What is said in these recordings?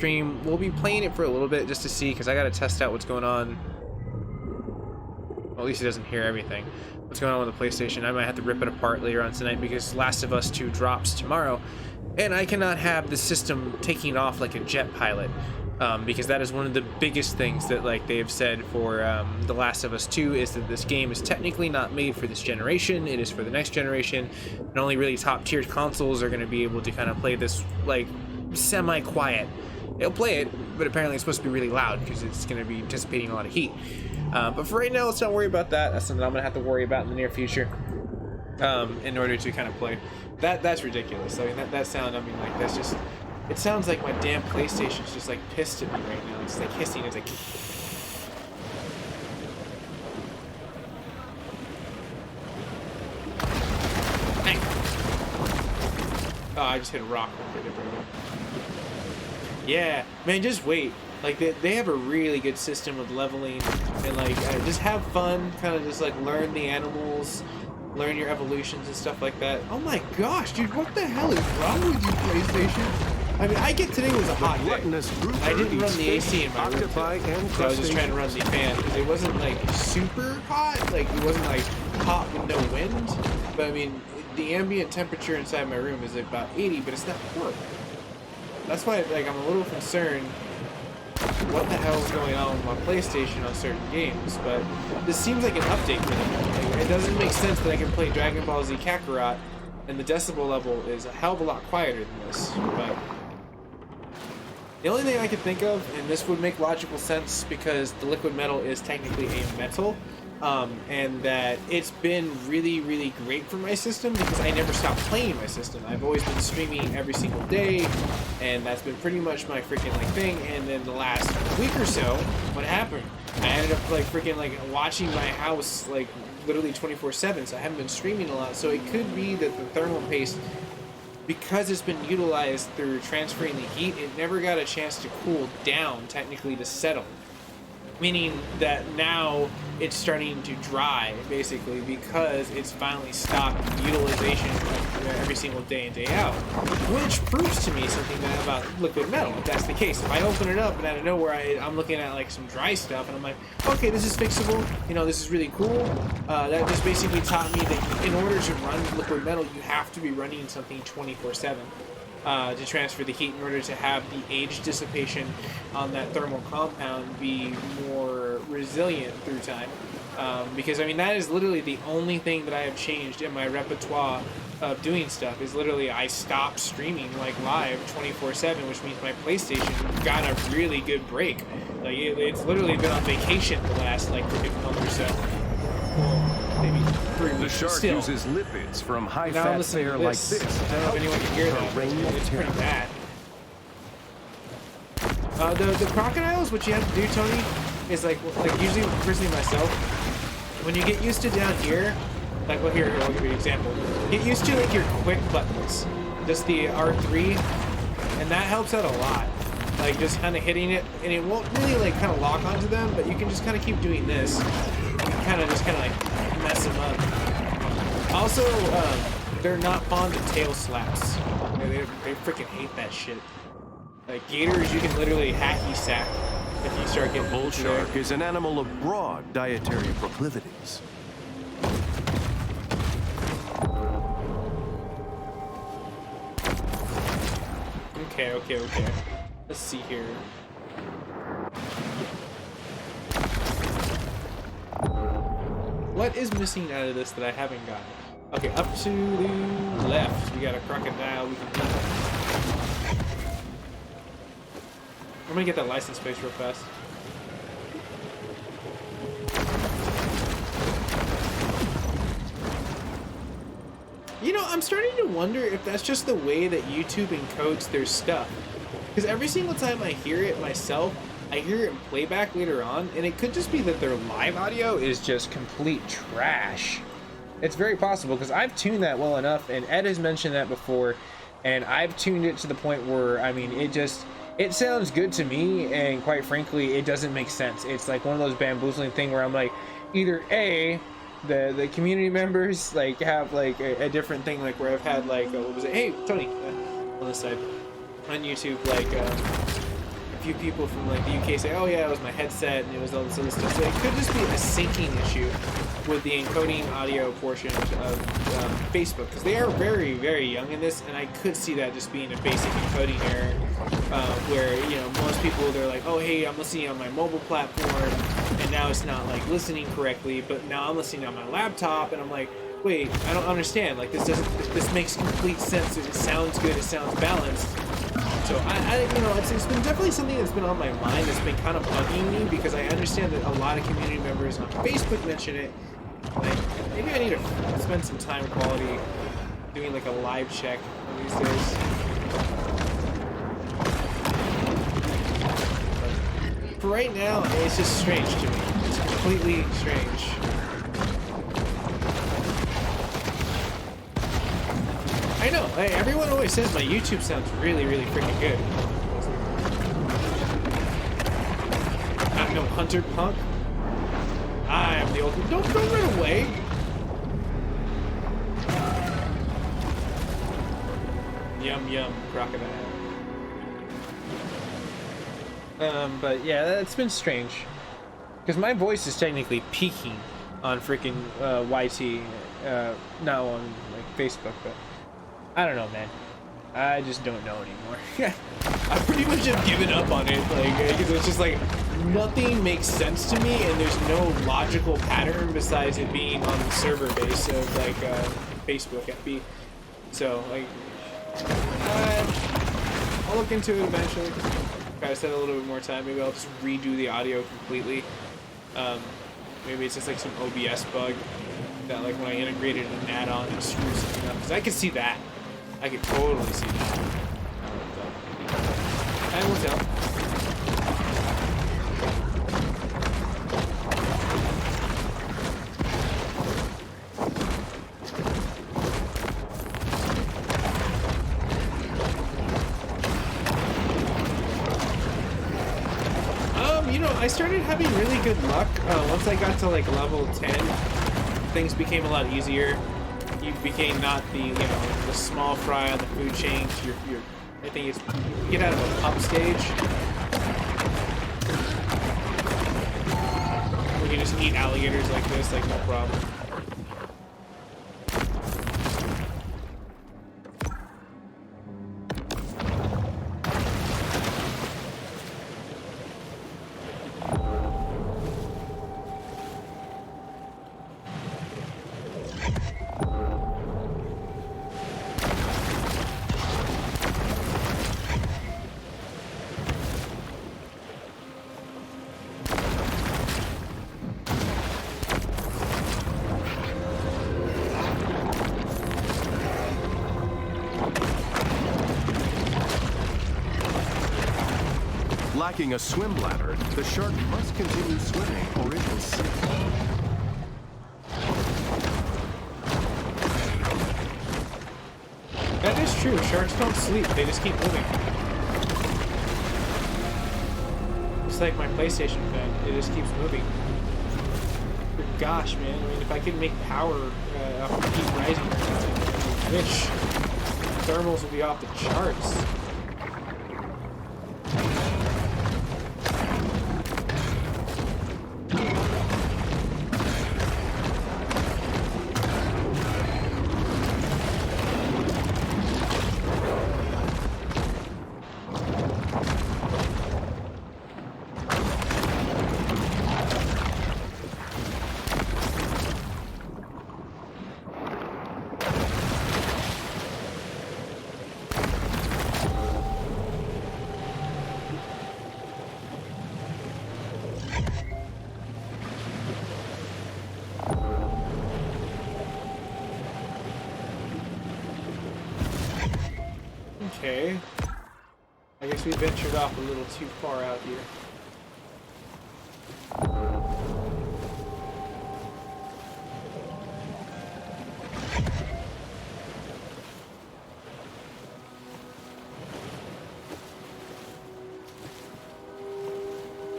stream. We'll be playing it for a little bit just to see, because I got to test out what's going on. Well, at least he doesn't hear everything. What's going on with the PlayStation. I might have to rip it apart later on tonight because Last of Us 2 drops tomorrow, and I cannot have the system taking off like a jet pilot. Because that is one of the biggest things that like they've said for The Last of Us 2 is that this game is technically not made for this generation. It is for the next generation, and only really top tier consoles are going to be able to kind of play this like semi-quiet. It'll play it, but apparently it's supposed to be really loud because it's going to be dissipating a lot of heat. But for right now, let's not worry about that. That's something I'm going to have to worry about in the near future in order to kind of play. That's ridiculous. I mean, that sound, I mean, like, that's just... It sounds like my damn PlayStation's just like pissed at me right now. It's like hissing. It's like... Dang. Oh, I just hit a rock. Yeah, man, just wait. Like, they have a really good system of leveling. And like, just have fun. Kind of just like learn the animals. Learn your evolutions and stuff like that. Oh my gosh, dude, what the hell is wrong with you, PlayStation? I mean, I get today was a hot day. I didn't run the AC in my room today, so I was just trying to run the fan because it wasn't like super hot. Like, it wasn't like hot with no wind. But I mean, the ambient temperature inside my room is about 80, but it's not horrible. That's why, like, I'm a little concerned what the hell is going on with my PlayStation on certain games. But this seems like an update for them. Like, it doesn't make sense that I can play Dragon Ball Z Kakarot and the decibel level is a hell of a lot quieter than this. But the only thing I could think of, and this would make logical sense because the liquid metal is technically a metal, and that it's been really, really great for my system because I never stopped playing my system. I've always been streaming every single day, and that's been pretty much my freaking like thing. And then the last week or so, what happened? I ended up like freaking like watching my house like literally 24/7, so I haven't been streaming a lot. So it could be that the thermal paste, because it's been utilized through transferring the heat, it never got a chance to cool down, technically, to settle. Meaning that now it's starting to dry, basically, because it's finally stopped utilization every single day in, day out. Which proves to me something about liquid metal, if that's the case. If I open it up and out of nowhere I'm looking at like some dry stuff and I'm like, okay, this is fixable, you know, this is really cool. That just basically taught me that in order to run liquid metal, you have to be running something 24/7. To transfer the heat in order to have the age dissipation on that thermal compound be more resilient through time. Because I mean, that is literally the only thing that I have changed in my repertoire of doing stuff is literally I stopped streaming like live 24/7, which means my PlayStation got a really good break. Like it's literally been on vacation the last like freaking month or so. Maybe 3 weeks. The shark uses lipids from high-fat fare like this. I don't know if anyone can hear that. It's pretty bad. The crocodiles, what you have to do, Tony, is like usually personally myself, when you get used to down here, like well here, I'll give you an example. Get used to like your quick buttons, just the R3, and that helps out a lot. Like just kind of hitting it, and it won't really like kind of lock onto them, but you can just kind of keep doing this, and kind of like mess them up. Also, they're not fond of tail slaps. They freaking hate that shit. Like gators, you can literally hacky sack if you start getting. The bull shark is an animal of broad dietary proclivities. Okay. Let's see here. What is missing out of this that I haven't gotten? Okay, up to the left. We got a crocodile. We can. I'm gonna get that license plate real fast. You know, I'm starting to wonder if that's just the way that YouTube encodes their stuff. Because every single time I hear it myself, I hear it in playback later on, and it could just be that their live audio is just complete trash. It's very possible, because I've tuned that well enough, and Ed has mentioned that before, and I've tuned it to the point where, I mean, it sounds good to me, and quite frankly, it doesn't make sense. It's like one of those bamboozling thing where I'm like, either A, the community members like have like a different thing, like where I've had like what was it? Hey Tony, on this side on YouTube, like few people from like the UK say, oh yeah, it was my headset and it was all this other stuff. So it could just be a syncing issue with the encoding audio portion of Facebook, because they are very, very young in this, and I could see that just being a basic encoding error, where, you know, most people, they're like, oh hey, I'm listening on my mobile platform, and now it's not like listening correctly, but now I'm listening on my laptop, and I'm like, wait, I don't understand, like this makes complete sense, it sounds good, it sounds balanced. So I you know, it's been definitely something that's been on my mind, that's been kind of bugging me, because I understand that a lot of community members on Facebook mention it. Like, maybe I need to spend some time quality doing like a live check one of these days. But for right now, it's just strange to me. It's completely strange. I know, everyone always says my YouTube sounds really, really freaking good. Not no Hunter Punk. I am the ultimate. Don't run away. Yum yum, crocodile. But yeah, that's been strange. Because my voice is technically peaking on freaking YT, not on like Facebook, but I don't know, man. I just don't know anymore. I pretty much have given up on it, like, because it's just like nothing makes sense to me, and there's no logical pattern besides it being on the server base of like Facebook FB. So like, I'll look into it eventually. If I spend a little bit more time, maybe I'll just redo the audio completely. Maybe it's just like some OBS bug that, like, when I integrated an add-on, it screws something up. Because I can see that. I can totally see that. Time will tell. You know, I started having really good luck once I got to like level 10. Things became a lot easier. You became not the, you know, the small fry on the food chain. You're I think it's, you get out of a pup stage. We can just eat alligators like this, like no problem. Lacking a swim bladder, the shark must continue swimming or it will sink. That is true. Sharks don't sleep. They just keep moving. It's like my PlayStation fan. It just keeps moving. But gosh, man. I mean, if I could make power off of heat rising right now, which thermals would be off the charts. Okay. I guess we ventured off a little too far out here.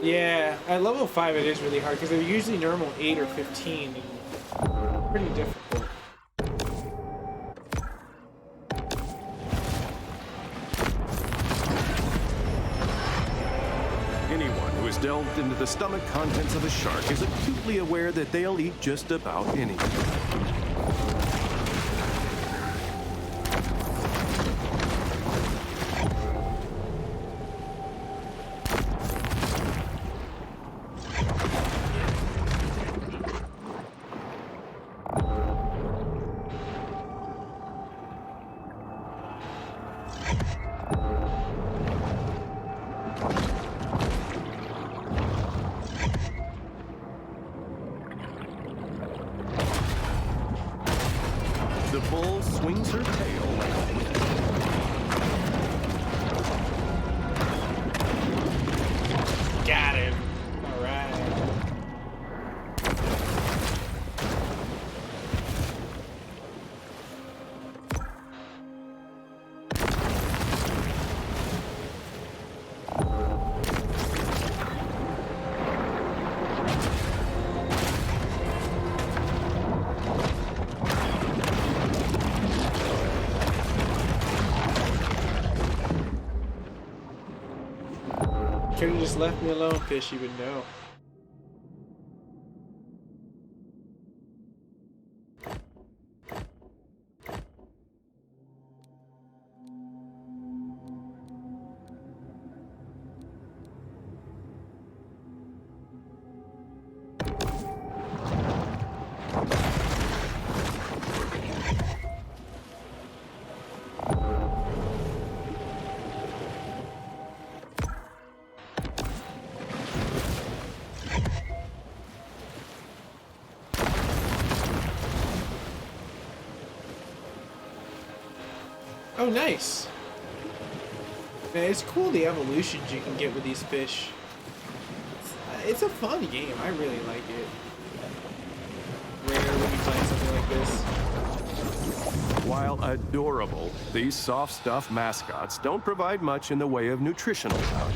Yeah, at level 5 it is really hard because they're usually normal 8 or 15 and pretty difficult. Anyone who has delved into the stomach contents of a shark is acutely aware that they'll eat just about anything. The bull swings her tail. Got him. All right. Could have just left me alone, fish. You would know. Oh, nice. Man, it's cool the evolutions you can get with these fish. It's a fun game. I really like it. Rare when you find something like this. While adorable, these soft stuff mascots don't provide much in the way of nutritional value.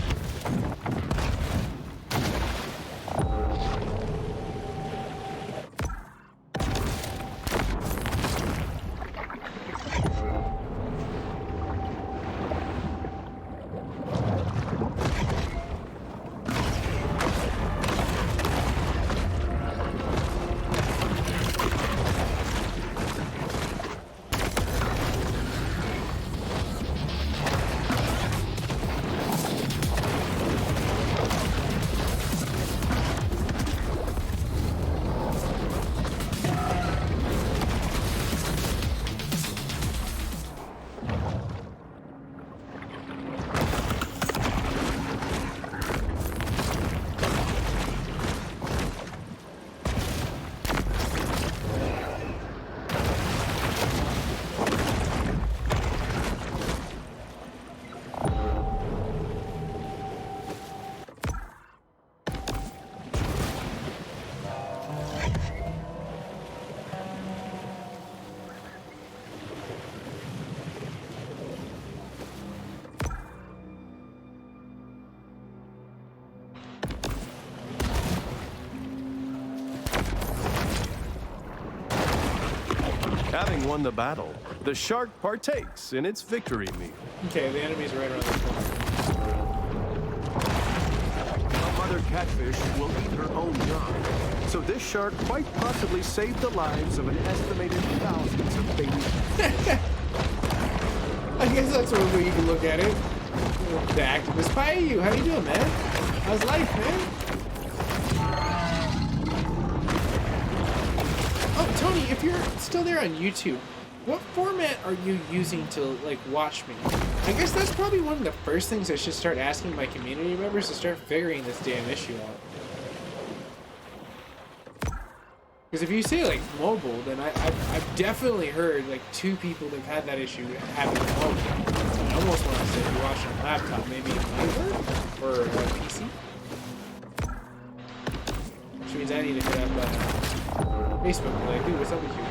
Having won the battle, the shark partakes in its victory meal. Okay, the enemy's right around the corner. A mother catfish will eat her own young, so this shark quite possibly saved the lives of an estimated thousands of baby. I guess that's one way you can look at it. The activist. Hi, you. How you doing, man? How's life, man? Oh, Tony, if you're still there on YouTube, what format are you using to, like, watch me? I guess that's probably one of the first things I should start asking my community members to start figuring this damn issue out. Because if you say, like, mobile, then I've definitely heard, like, 2 people that have had that issue happen on mobile. I almost want to say if you're watching on a laptop, maybe a monitor or a PC. Which means I need to hit up Facebook and be like, dude, what's up with you?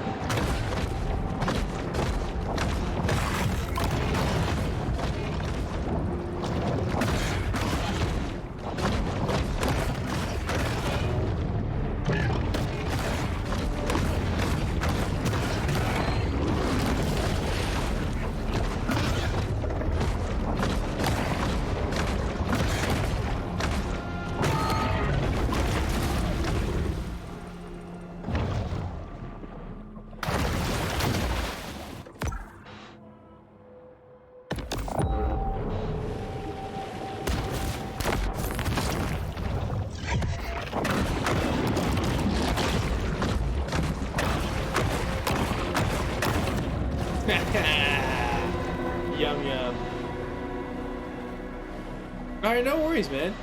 Alright, no worries, man.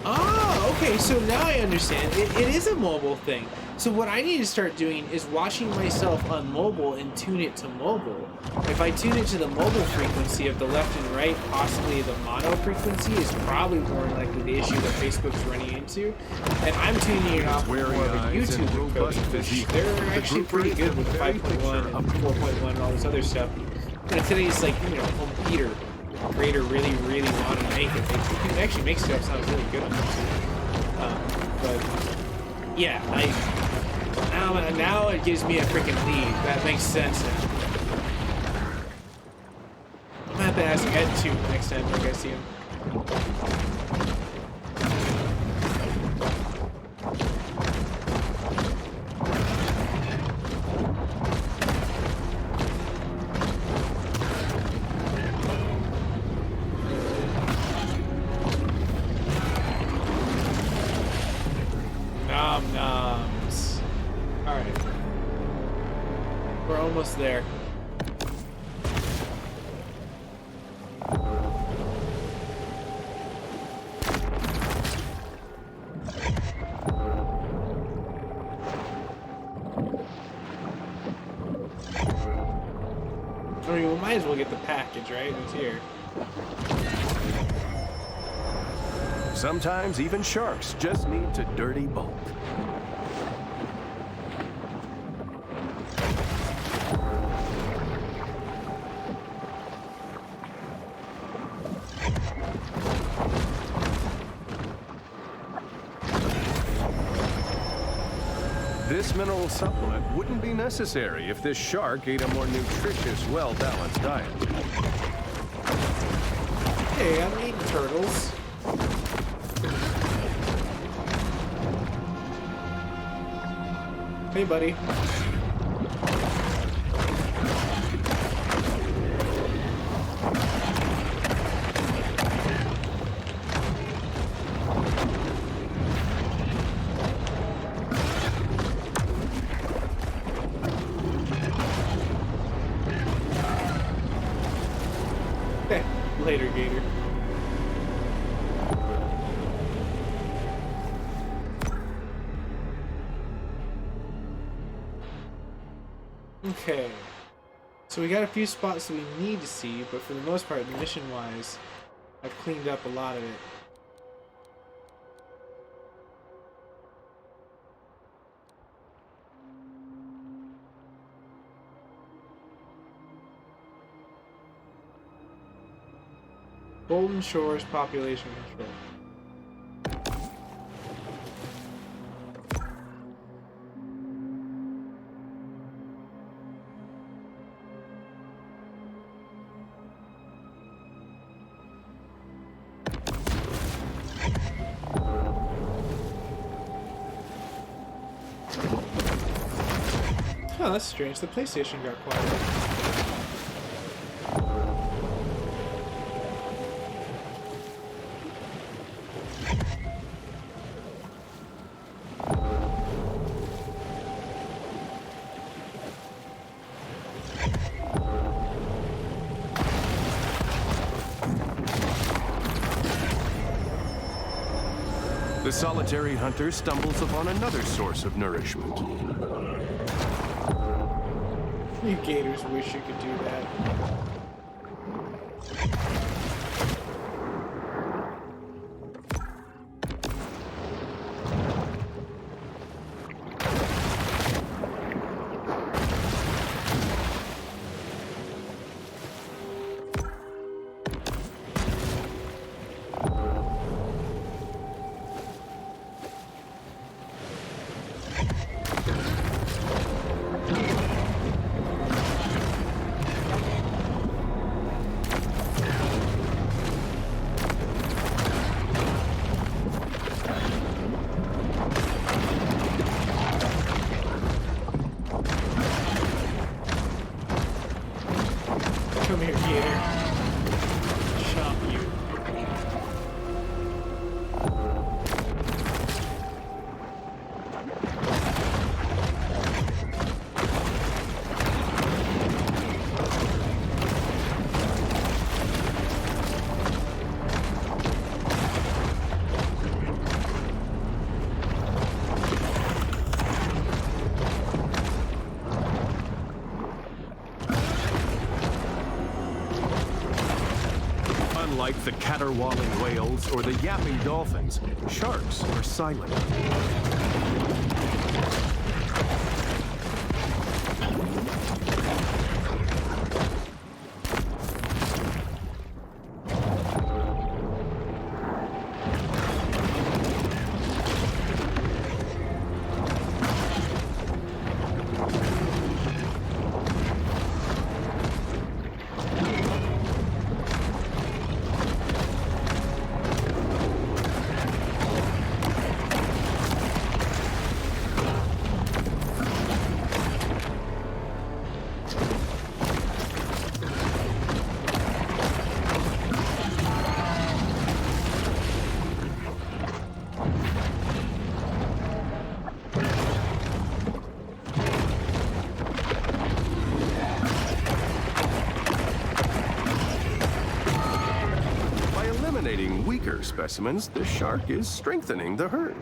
Oh, okay, so now I understand. It is a mobile thing. So what I need to start doing is watching myself on mobile and tune it to mobile. If I tune it to the mobile frequency of the left and right, possibly the mono frequency is probably more likely the issue that Facebook's running into. And I'm tuning it off more of a YouTube encoding, which they're actually pretty good with 5.1 and 4.1 and all this other stuff. And today's like, you know, home theater creator really want to make it. They can actually make stuff sounds really good on YouTube. But yeah, now it gives me a freaking lead. That makes sense now. I'm gonna have to ask Ed too next time I see him. Nom noms. Alright. We're almost there. I mean, we might as well get the package, right? It's here. Sometimes even sharks just need to dirty bulk. This mineral supplement wouldn't be necessary if this shark ate a more nutritious, well-balanced diet. Hey, I'm eating turtles. Hey, buddy. Later, Gator. Okay. So we got a few spots that we need to see, but for the most part, mission-wise, I've cleaned up a lot of it. Golden Shores population control. Huh, that's strange. The PlayStation got quiet. The solitary hunter stumbles upon another source of nourishment. You gators wish you could do that. Come here, Gator. Chomp you. Unlike the caterwauling whales or the yapping dolphins, sharks are silent. Weaker specimens, the shark is strengthening the herd.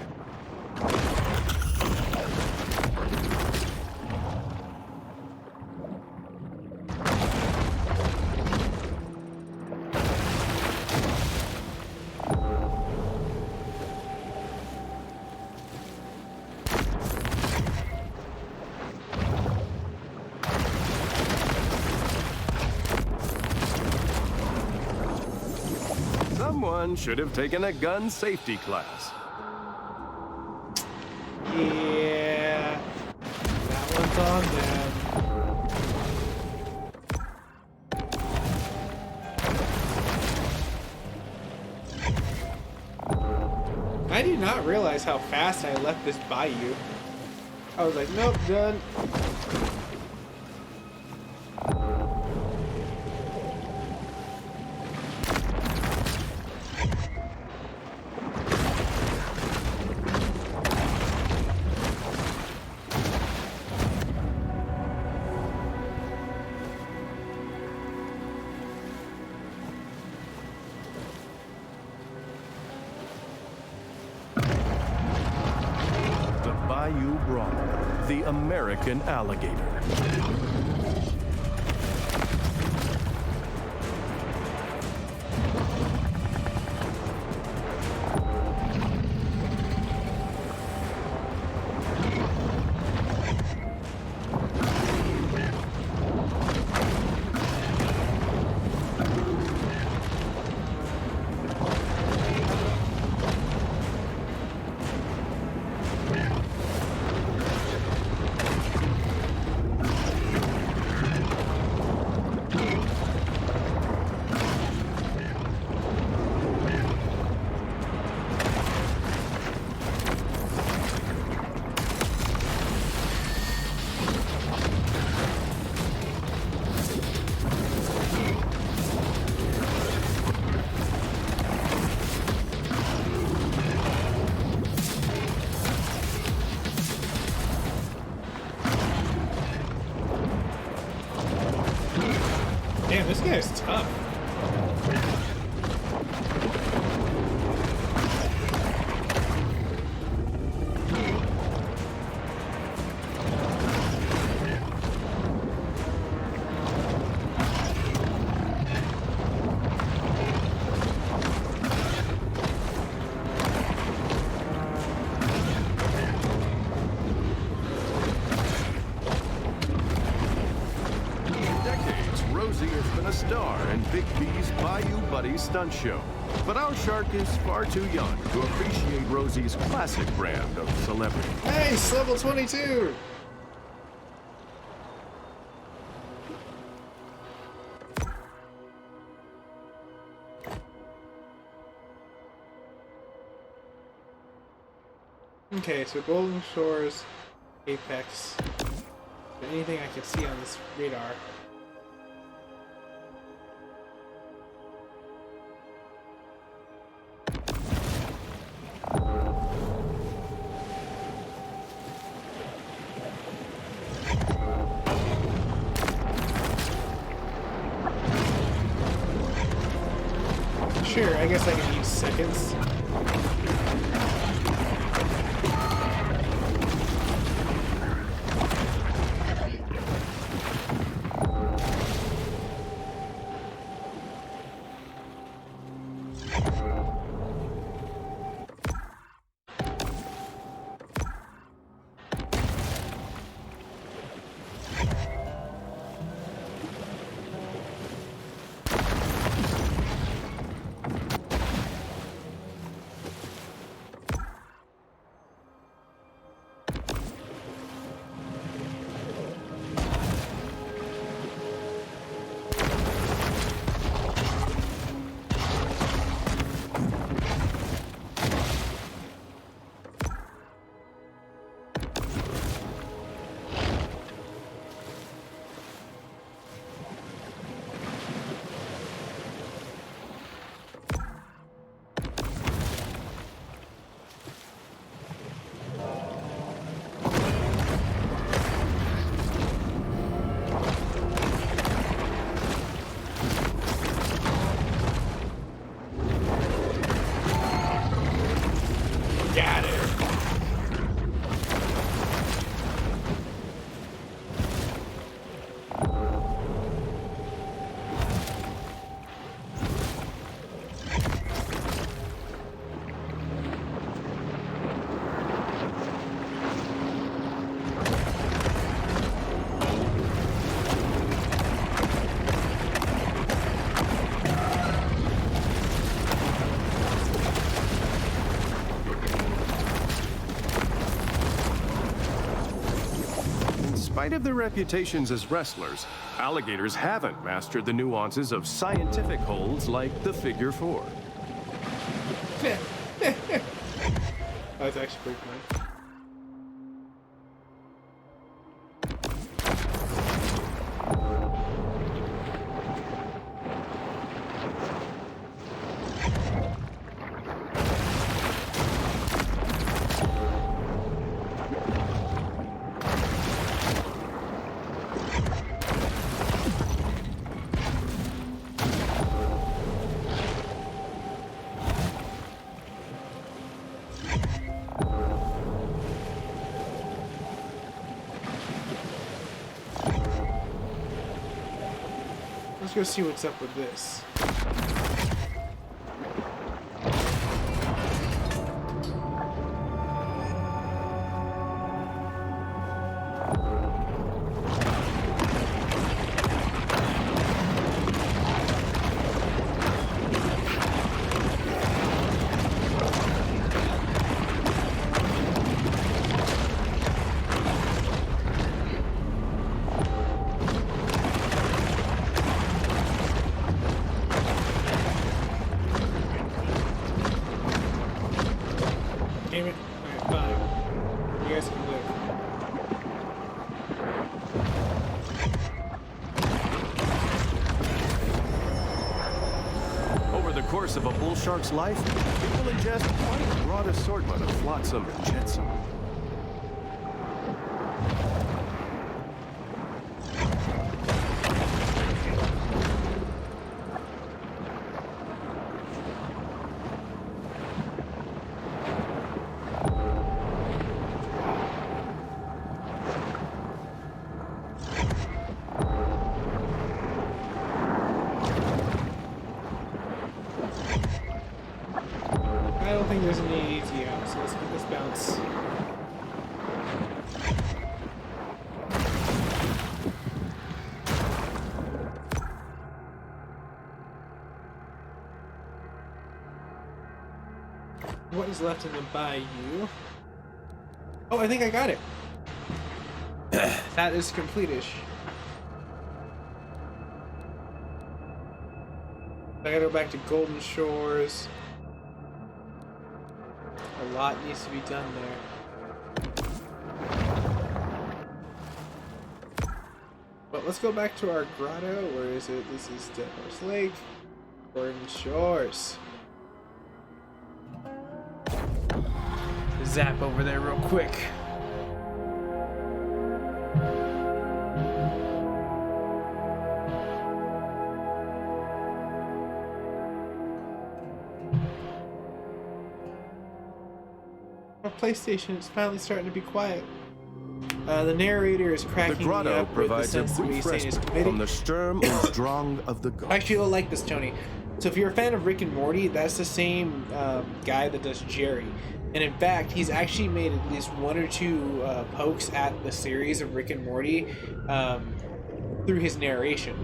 Someone should have taken a gun safety class. Yeah, that one's on them. I did not realize how fast I left this bayou. I was like, nope, done. The American alligator. Damn, this guy's tough. Stunt show, but our shark is far too young to appreciate Rosie's classic brand of celebrity. Nice, level 22. Okay, so Golden Shores, Apex. Is there anything I can see on this radar? Sure, I guess I can use seconds. spite of their reputations as wrestlers, alligators haven't mastered the nuances of scientific holds like the figure 4. That's actually pretty funny. Let's go see what's up with this. Damn it. Alright, fine. You guys can live. Over the course of a bull shark's life, it will ingest quite a broad assortment of flotsam and jetsam. I don't think there's any ATM, so let's get this bounce. What is left in the bayou? Oh, I think I got it. That is complete-ish. I gotta go back to Golden Shores. A lot needs to be done there. But let's go back to our grotto. Where is it? This is Dead Horse Lake. Golden Shores. Zap over there real quick. Our PlayStation is finally starting to be quiet. The narrator is cracking The grotto me up with the provides a sense that brief he's saying is respite committed. from the Sturm und Drang of the gods. Actually, you'll like this, Tony. So if you're a fan of Rick and Morty, that's the same guy that does Jerry. And in fact, he's actually made at least one or two pokes at the series of Rick and Morty through his narration.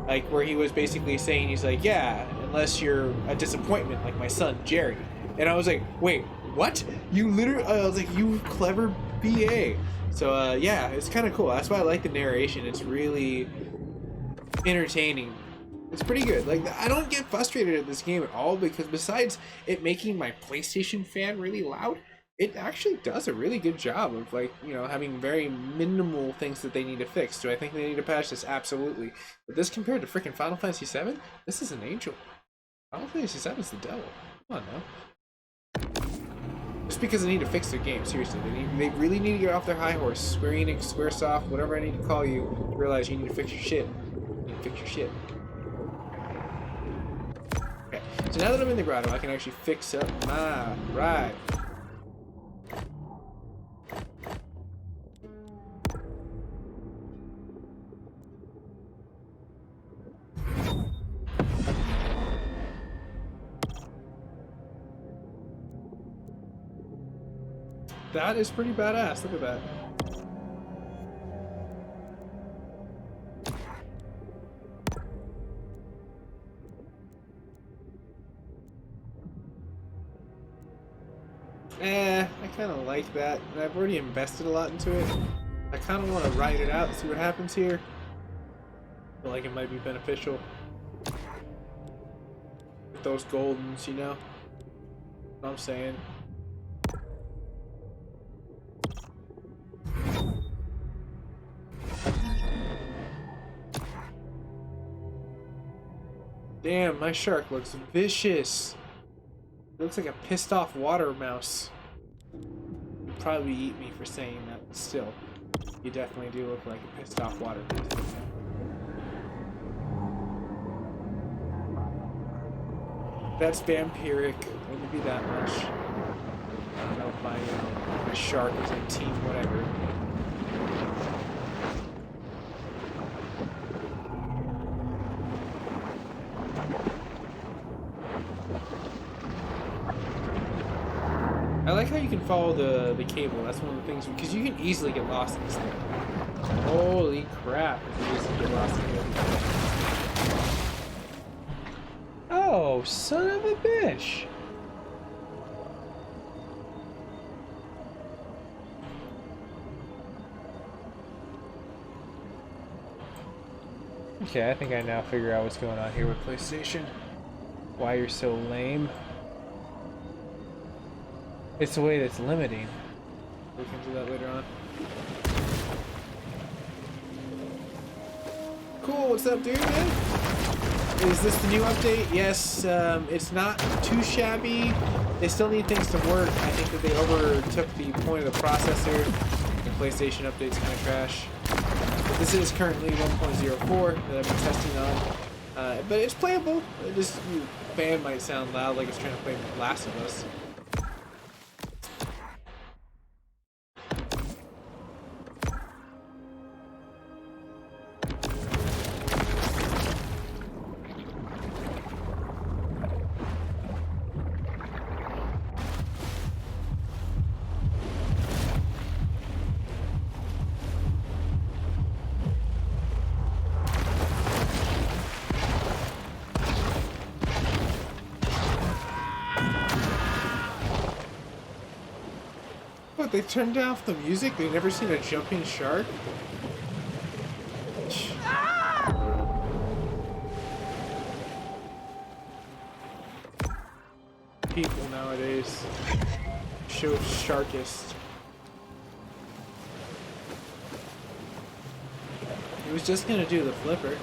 Like, where he was basically saying, he's like, yeah, unless you're a disappointment like my son, Jerry. And I was like, wait, what? You literally, I was like, you clever BA. So yeah, it's kind of cool. That's why I like the narration. It's really entertaining. It's pretty good. Like, I don't get frustrated at this game at all, because besides it making my PlayStation fan really loud, it actually does a really good job of, like, you know, having very minimal things that they need to fix. Do I think they need to patch this? Absolutely. But this compared to freaking Final Fantasy VII, this is an angel. Final Fantasy VII is the devil. Come on now. Just because they need to fix their game, seriously. They really need to get off their high horse. Square Enix, Squaresoft, whatever I need to call you, to realize you need to fix your shit. You need to fix your shit. Okay, so now that I'm in the grotto, I can actually fix up my ride. That is pretty badass. Look at that. I kind of like that. And I've already invested a lot into it. I kind of want to ride it out and see what happens here. I feel like it might be beneficial. With those goldens, you know? What I'm saying. Damn, my shark looks vicious. It looks like a pissed off water mouse. You'd probably eat me for saying that, but still. You definitely do look like a pissed off water mouse. That's vampiric. Wouldn't be that much. I don't know if my shark is a team whatever. I like how you can follow the cable. That's one of the things, because you can easily get lost in this thing. Holy crap, you can easily get lost in it. Oh, son of a bitch. Okay, I think I now figure out what's going on here with PlayStation. Why you're so lame. It's the way that's limiting. We can do that later on. Cool, what's up, dude, man? Is this the new update? Yes, it's not too shabby. They still need things to work. I think that they overtook the point of the processor. The PlayStation updates kind of crash. But this is currently 1.04 that I've been testing on. But it's playable. This fan might sound loud like it's trying to play Last of Us. What, they turned off the music? They've never seen a jumping shark? People nowadays. Show sharkist. He was just gonna do the flipper.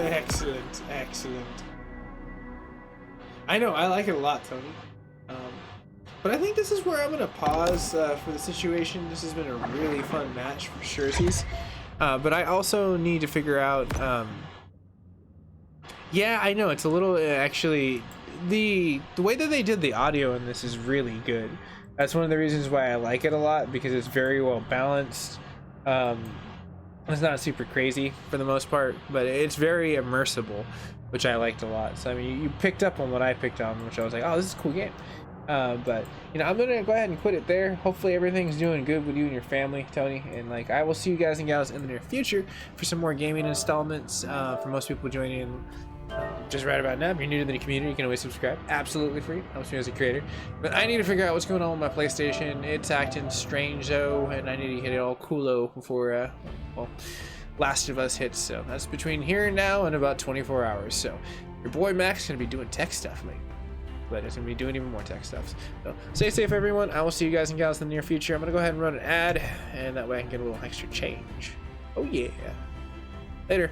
Excellent, excellent. I know, I like it a lot, Tony. But I think this is where I'm going to pause for the situation. This has been a really fun match for sureties. But I also need to figure out... yeah, I know, it's a little... actually, the way that they did the audio in this is really good. That's one of the reasons why I like it a lot, because it's very well balanced. It's not super crazy for the most part, but it's very immersible, which I liked a lot. So I mean, you picked up on what I picked on, which I was like, oh, this is a cool game. But you know, I'm gonna go ahead and quit it there. Hopefully everything's doing good with you and your family, Tony, and like I will see you guys and gals in the near future for some more gaming installments. For most people joining just right about now, if you're new to the community, you can always subscribe, absolutely free. Helps me as a creator. But I need to figure out what's going on with my PlayStation. It's acting strange though, and I need to get it all coolo before well, Last of Us hits. So that's between here and now and about 24 hours. So your boy Max is gonna be doing tech stuff, mate. But it's gonna be doing even more tech stuff. So stay safe, everyone. I will see you guys and gals in the near future. I'm gonna go ahead and run an ad, and that way I can get a little extra change. Oh yeah. Later.